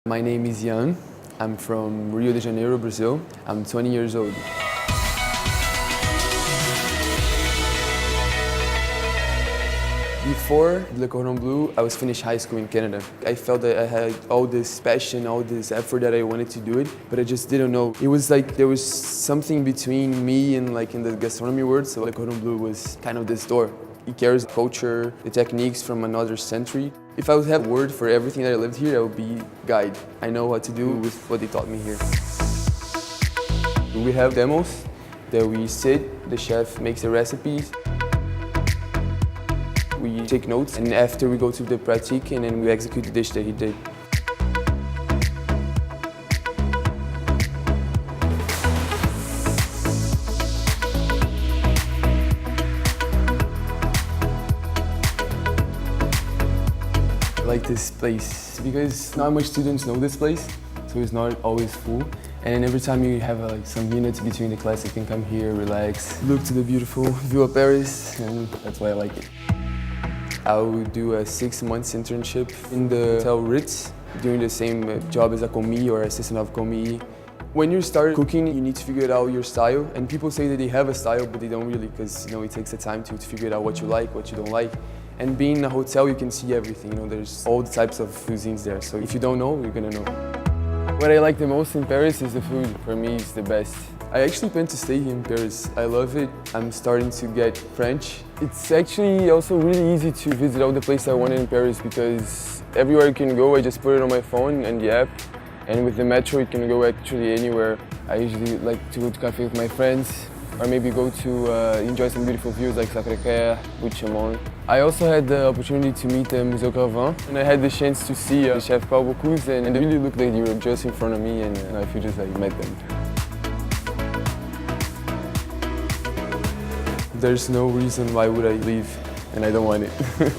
My name is Jan. I'm from Rio de Janeiro, Brazil. I'm 20 years old. Before Le Cordon Bleu, I was finished high school in Canada. I felt that I had all this passion, all this effort that I wanted to do it, but I just didn't know. It was like there was something between me and like in the gastronomy world, so Le Cordon Bleu was kind of this door. It carries culture, the techniques from another century. If I would have a word for everything that I lived here, I would be guide. I know what to do with what they taught me here. We have demos that we sit, the chef makes the recipes. We take notes, and after we go to the pratique, and then we execute the dish that he did. I like this place because not much students know this place, so it's not always full. And every time you have like some minutes between the class, you can come here, relax, look to the beautiful view of Paris, and that's why I like it. I would do a 6 months internship in the Hotel Ritz, doing the same job as a commis or assistant of commis. When you start cooking, you need to figure out your style, and people say that they have a style, but they don't really, because it takes the time to figure out what you like, what you don't like. And being in a hotel, you can see everything. There's all the types of cuisines there. So if you don't know, you're gonna know. What I like the most in Paris is the food. For me, it's the best. I actually plan to stay here in Paris. I love it. I'm starting to get French. It's actually also really easy to visit all the places I wanted in Paris because everywhere you can go, I just put it on my phone and the app. And with the metro, you can go actually anywhere. I usually like to go to café with my friends, or maybe go to enjoy some beautiful views like Sacré-Cœur, Buchamon. I also had the opportunity to meet Musée Carvin, and I had the chance to see the chef Paul Bocuse, and they really looked like they were just in front of me, and I feel just like met them. There's no reason why would I leave, and I don't want it.